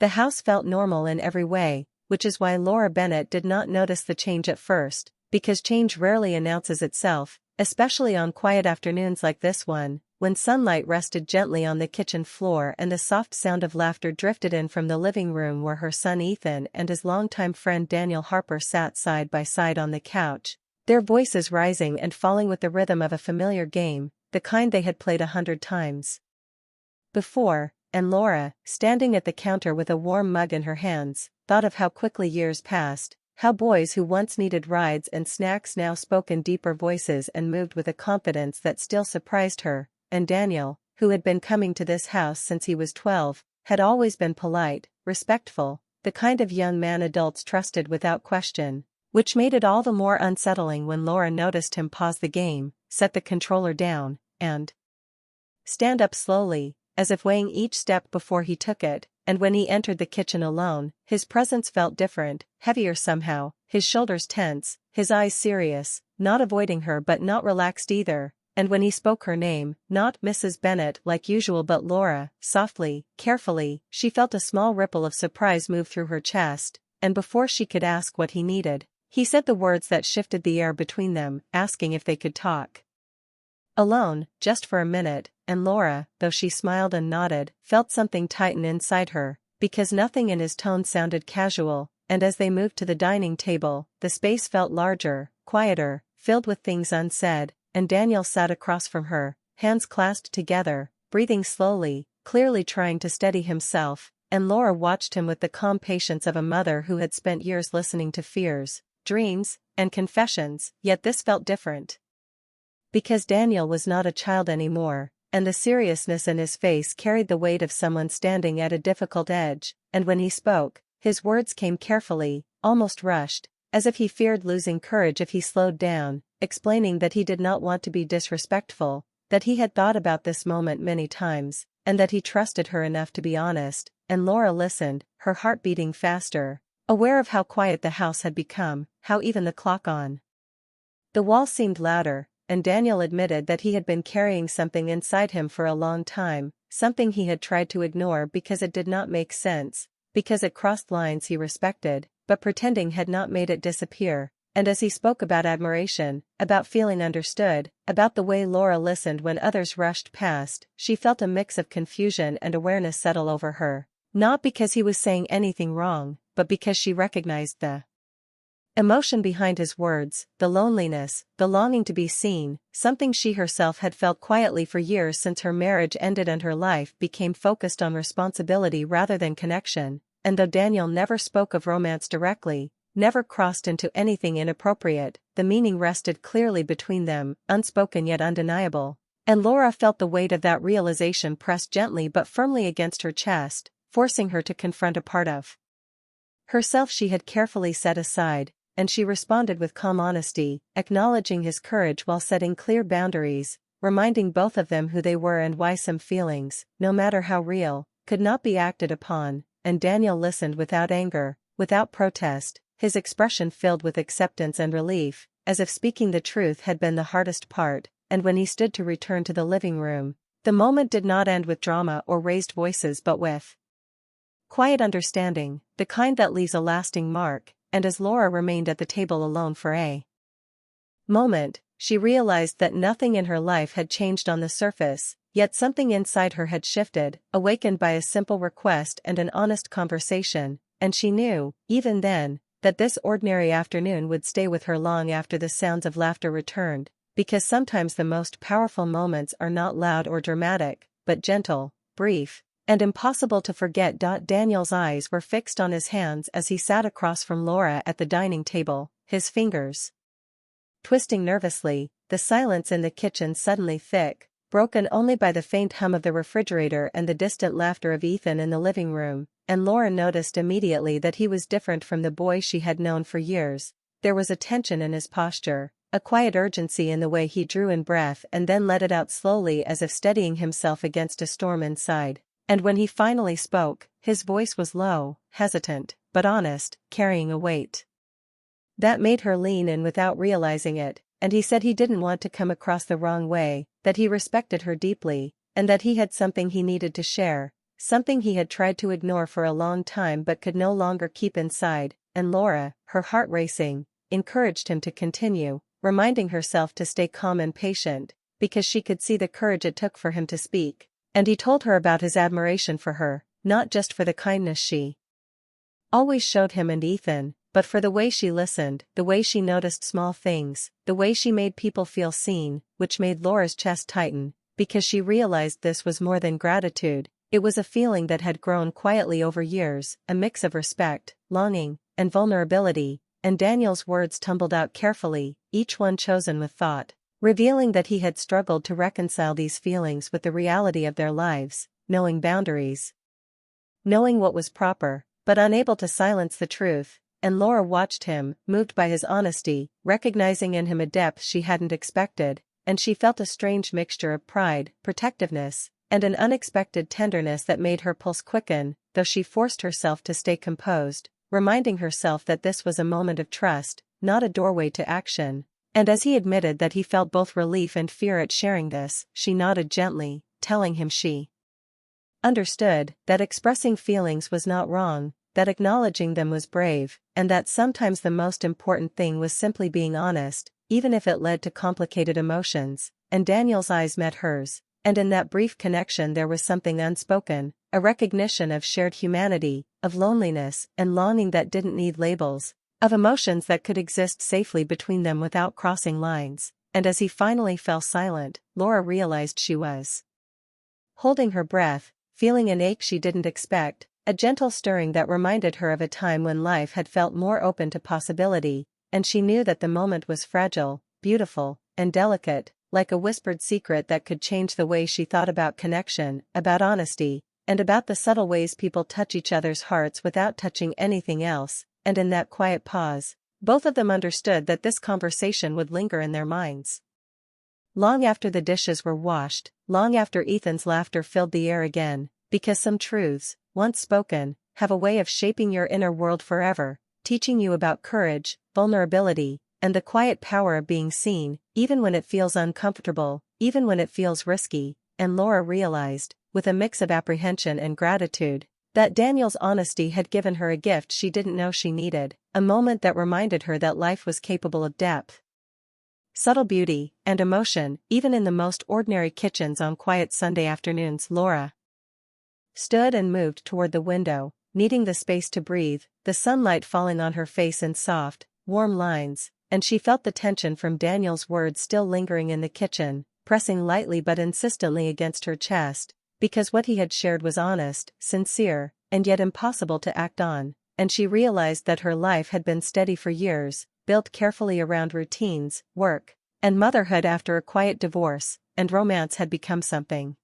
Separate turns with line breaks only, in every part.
The house felt normal in every way, which is why Laura Bennett did not notice the change at first, because change rarely announces itself, especially on quiet afternoons like this one, when sunlight rested gently on the kitchen floor and the soft sound of laughter drifted in from the living room where her son Ethan and his longtime friend Daniel Harper sat side by side on the couch, their voices rising and falling with the rhythm of a familiar game, the kind they had played 100 times before, and Laura, standing at the counter with a warm mug in her hands, thought of how quickly years passed, how boys who once needed rides and snacks now spoke in deeper voices and moved with a confidence that still surprised her, and Daniel, who had been coming to this house since he was 12, had always been polite, respectful, the kind of young man adults trusted without question, which made it all the more unsettling when Laura noticed him pause the game, set the controller down, and stand up slowly, as if weighing each step before he took it, and when he entered the kitchen alone, his presence felt different, heavier somehow, his shoulders tense, his eyes serious, not avoiding her but not relaxed either, and when he spoke her name, not Mrs. Bennett like usual but Laura, softly, carefully, she felt a small ripple of surprise move through her chest, and before she could ask what he needed, he said the words that shifted the air between them, asking if they could talk alone, just for a minute, and Laura, though she smiled and nodded, felt something tighten inside her, because nothing in his tone sounded casual, and as they moved to the dining table, the space felt larger, quieter, filled with things unsaid, and Daniel sat across from her, hands clasped together, breathing slowly, clearly trying to steady himself, and Laura watched him with the calm patience of a mother who had spent years listening to fears, dreams, and confessions, yet this felt different. Because Daniel was not a child anymore, and the seriousness in his face carried the weight of someone standing at a difficult edge, and when he spoke, his words came carefully, almost rushed, as if he feared losing courage if he slowed down, explaining that he did not want to be disrespectful, that he had thought about this moment many times, and that he trusted her enough to be honest, and Laura listened, her heart beating faster, aware of how quiet the house had become, how even the clock on the wall seemed louder, and Daniel admitted that he had been carrying something inside him for a long time, something he had tried to ignore because it did not make sense, because it crossed lines he respected, but pretending had not made it disappear, and as he spoke about admiration, about feeling understood, about the way Laura listened when others rushed past, she felt a mix of confusion and awareness settle over her, not because he was saying anything wrong, but because she recognized the emotion behind his words, the loneliness, the longing to be seen, something she herself had felt quietly for years since her marriage ended and her life became focused on responsibility rather than connection, and though Daniel never spoke of romance directly, never crossed into anything inappropriate, the meaning rested clearly between them, unspoken yet undeniable, and Laura felt the weight of that realization press gently but firmly against her chest, forcing her to confront a part of herself she had carefully set aside, and she responded with calm honesty, acknowledging his courage while setting clear boundaries, reminding both of them who they were and why some feelings, no matter how real, could not be acted upon, and Daniel listened without anger, without protest, his expression filled with acceptance and relief, as if speaking the truth had been the hardest part, and when he stood to return to the living room, the moment did not end with drama or raised voices but with quiet understanding, the kind that leaves a lasting mark, and as Laura remained at the table alone for a moment, she realized that nothing in her life had changed on the surface, yet something inside her had shifted, awakened by a simple request and an honest conversation, and she knew, even then, that this ordinary afternoon would stay with her long after the sounds of laughter returned, because sometimes the most powerful moments are not loud or dramatic, but gentle, brief, and impossible to forget. Daniel's eyes were fixed on his hands as he sat across from Laura at the dining table, his fingers twisting nervously, the silence in the kitchen suddenly thick, broken only by the faint hum of the refrigerator and the distant laughter of Ethan in the living room, and Laura noticed immediately that he was different from the boy she had known for years. There was a tension in his posture, a quiet urgency in the way he drew in breath and then let it out slowly as if steadying himself against a storm inside. And when he finally spoke, his voice was low, hesitant, but honest, carrying a weight that made her lean in without realizing it, and he said he didn't want to come across the wrong way, that he respected her deeply, and that he had something he needed to share, something he had tried to ignore for a long time but could no longer keep inside, and Laura, her heart racing, encouraged him to continue, reminding herself to stay calm and patient, because she could see the courage it took for him to speak, and he told her about his admiration for her, not just for the kindness she always showed him and Ethan, but for the way she listened, the way she noticed small things, the way she made people feel seen, which made Laura's chest tighten, because she realized this was more than gratitude, it was a feeling that had grown quietly over years, a mix of respect, longing, and vulnerability, and Daniel's words tumbled out carefully, each one chosen with thought, revealing that he had struggled to reconcile these feelings with the reality of their lives, knowing boundaries, knowing what was proper, but unable to silence the truth, and Laura watched him, moved by his honesty, recognizing in him a depth she hadn't expected, and she felt a strange mixture of pride, protectiveness, and an unexpected tenderness that made her pulse quicken, though she forced herself to stay composed, reminding herself that this was a moment of trust, not a doorway to action. And as he admitted that he felt both relief and fear at sharing this, she nodded gently, telling him she understood, that expressing feelings was not wrong, that acknowledging them was brave, and that sometimes the most important thing was simply being honest, even if it led to complicated emotions. And Daniel's eyes met hers, and in that brief connection there was something unspoken, a recognition of shared humanity, of loneliness and longing that didn't need labels, of emotions that could exist safely between them without crossing lines. And as he finally fell silent, Laura realized she was holding her breath, feeling an ache she didn't expect, a gentle stirring that reminded her of a time when life had felt more open to possibility, and she knew that the moment was fragile, beautiful, and delicate, like a whispered secret that could change the way she thought about connection, about honesty, and about the subtle ways people touch each other's hearts without touching anything else. And in that quiet pause, both of them understood that this conversation would linger in their minds long after the dishes were washed, long after Ethan's laughter filled the air again, because some truths, once spoken, have a way of shaping your inner world forever, teaching you about courage, vulnerability, and the quiet power of being seen, even when it feels uncomfortable, even when it feels risky. And Laura realized, with a mix of apprehension and gratitude, that Daniel's honesty had given her a gift she didn't know she needed, a moment that reminded her that life was capable of depth, subtle beauty, and emotion, even in the most ordinary kitchens on quiet Sunday afternoons. Laura stood and moved toward the window, needing the space to breathe, the sunlight falling on her face in soft, warm lines, and she felt the tension from Daniel's words still lingering in the kitchen, pressing lightly but insistently against her chest, because what he had shared was honest, sincere, and yet impossible to act on, and she realized that her life had been steady for years, built carefully around routines, work, and motherhood after a quiet divorce, and romance had become something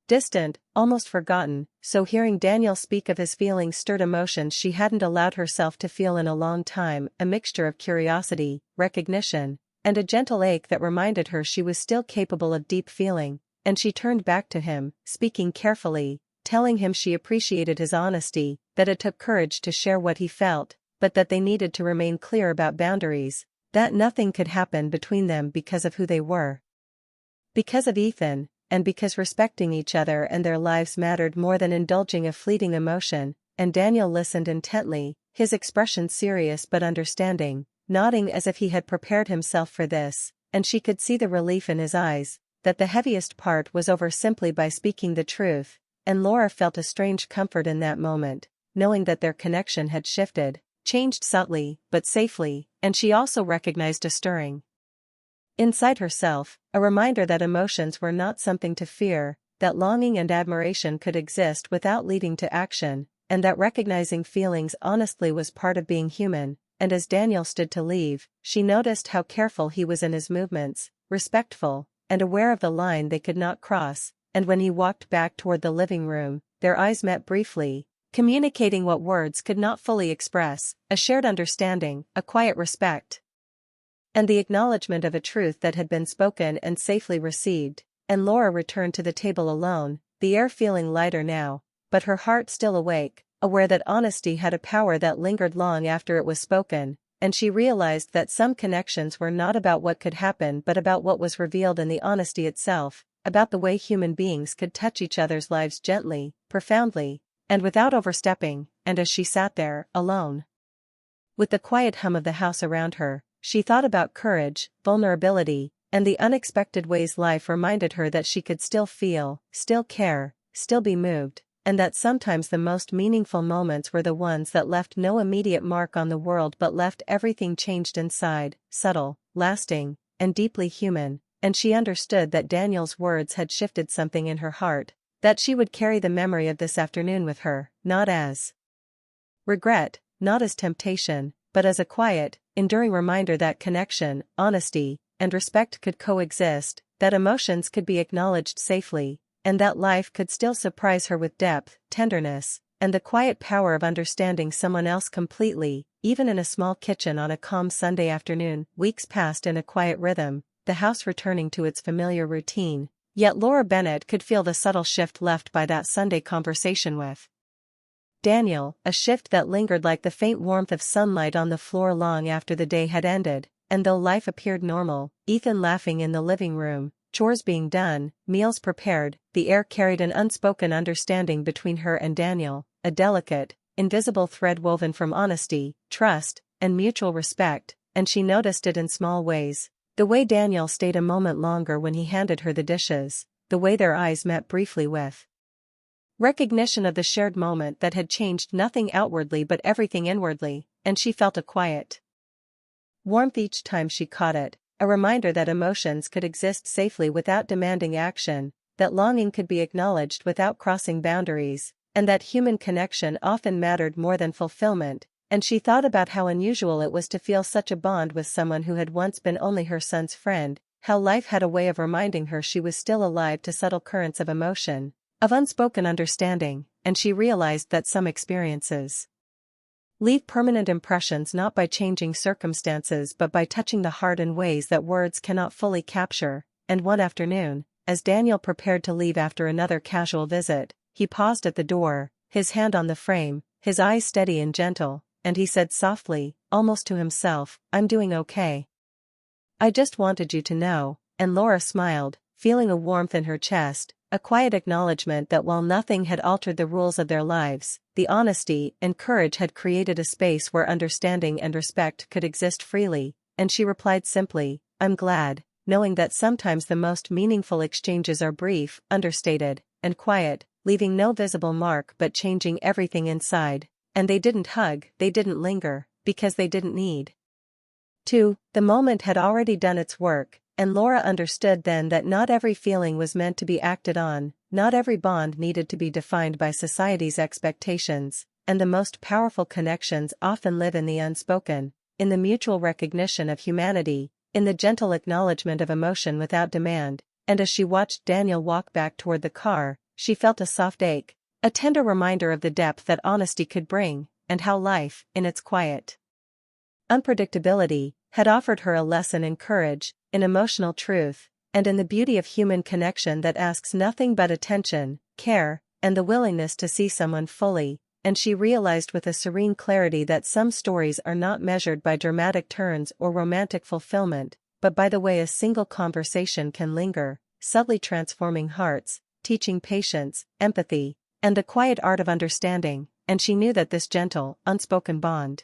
distant, almost forgotten. So hearing Daniel speak of his feelings stirred emotions she hadn't allowed herself to feel in a long time, a mixture of curiosity, recognition, and a gentle ache that reminded her she was still capable of deep feeling. And she turned back to him, speaking carefully, telling him she appreciated his honesty, that it took courage to share what he felt, but that they needed to remain clear about boundaries, that nothing could happen between them because of who they were, because of Ethan, and because respecting each other and their lives mattered more than indulging a fleeting emotion. And Daniel listened intently, his expression serious but understanding, nodding as if he had prepared himself for this, and she could see the relief in his eyes, that the heaviest part was over simply by speaking the truth. And Laura felt a strange comfort in that moment, knowing that their connection had shifted, changed subtly, but safely, and she also recognized a stirring inside herself, a reminder that emotions were not something to fear, that longing and admiration could exist without leading to action, and that recognizing feelings honestly was part of being human. And as Daniel stood to leave, she noticed how careful he was in his movements, respectful, and aware of the line they could not cross. And when he walked back toward the living room, their eyes met briefly, communicating what words could not fully express, a shared understanding, a quiet respect, and the acknowledgement of a truth that had been spoken and safely received. And Laura returned to the table alone, the air feeling lighter now, but her heart still awake, aware that honesty had a power that lingered long after it was spoken. And she realized that some connections were not about what could happen but about what was revealed in the honesty itself, about the way human beings could touch each other's lives gently, profoundly, and without overstepping. And as she sat there, alone, with the quiet hum of the house around her, she thought about courage, vulnerability, and the unexpected ways life reminded her that she could still feel, still care, still be moved, and that sometimes the most meaningful moments were the ones that left no immediate mark on the world but left everything changed inside, subtle, lasting, and deeply human. And she understood that Daniel's words had shifted something in her heart, that she would carry the memory of this afternoon with her, not as regret, not as temptation, but as a quiet, enduring reminder that connection, honesty, and respect could coexist, that emotions could be acknowledged safely, and that life could still surprise her with depth, tenderness, and the quiet power of understanding someone else completely, even in a small kitchen on a calm Sunday afternoon. Weeks passed in a quiet rhythm, the house returning to its familiar routine, yet Laura Bennett could feel the subtle shift left by that Sunday conversation with Daniel, a shift that lingered like the faint warmth of sunlight on the floor long after the day had ended. And though life appeared normal, Ethan laughing in the living room, chores being done, meals prepared, the air carried an unspoken understanding between her and Daniel, a delicate, invisible thread woven from honesty, trust, and mutual respect, and she noticed it in small ways. The way Daniel stayed a moment longer when he handed her the dishes, the way their eyes met briefly with recognition of the shared moment that had changed nothing outwardly but everything inwardly, and she felt a quiet warmth each time she caught it, a reminder that emotions could exist safely without demanding action, that longing could be acknowledged without crossing boundaries, and that human connection often mattered more than fulfillment. And she thought about how unusual it was to feel such a bond with someone who had once been only her son's friend, how life had a way of reminding her she was still alive to subtle currents of emotion, of unspoken understanding, and she realized that some experiences leave permanent impressions not by changing circumstances but by touching the heart in ways that words cannot fully capture. And one afternoon, as Daniel prepared to leave after another casual visit, he paused at the door, his hand on the frame, his eyes steady and gentle, and he said softly, almost to himself, "I'm doing okay. I just wanted you to know." And Laura smiled, feeling a warmth in her chest, a quiet acknowledgement that while nothing had altered the rules of their lives, the honesty and courage had created a space where understanding and respect could exist freely. And she replied simply, "I'm glad," knowing that sometimes the most meaningful exchanges are brief, understated, and quiet, leaving no visible mark but changing everything inside. And they didn't hug, they didn't linger, because they didn't need to. The moment had already done its work, and Laura understood then that not every feeling was meant to be acted on, not every bond needed to be defined by society's expectations, and the most powerful connections often live in the unspoken, in the mutual recognition of humanity, in the gentle acknowledgement of emotion without demand. And as she watched Daniel walk back toward the car, she felt a soft ache, a tender reminder of the depth that honesty could bring, and how life, in its quiet unpredictability, had offered her a lesson in courage, in emotional truth, and in the beauty of human connection that asks nothing but attention, care, and the willingness to see someone fully. And she realized with a serene clarity that some stories are not measured by dramatic turns or romantic fulfillment, but by the way a single conversation can linger, subtly transforming hearts, teaching patience, empathy, and the quiet art of understanding. And she knew that this gentle, unspoken bond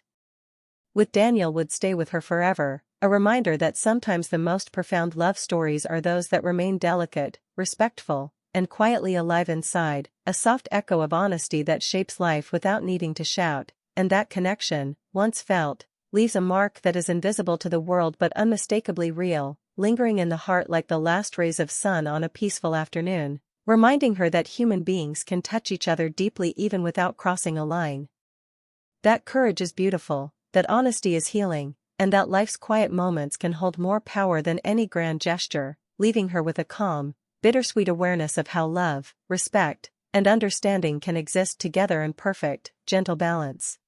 with Daniel would stay with her forever, a reminder that sometimes the most profound love stories are those that remain delicate, respectful, and quietly alive inside, a soft echo of honesty that shapes life without needing to shout. And that connection, once felt, leaves a mark that is invisible to the world but unmistakably real, lingering in the heart like the last rays of sun on a peaceful afternoon, reminding her that human beings can touch each other deeply even without crossing a line. That courage is beautiful, that honesty is healing, and that life's quiet moments can hold more power than any grand gesture, leaving her with a calm, bittersweet awareness of how love, respect, and understanding can exist together in perfect, gentle balance.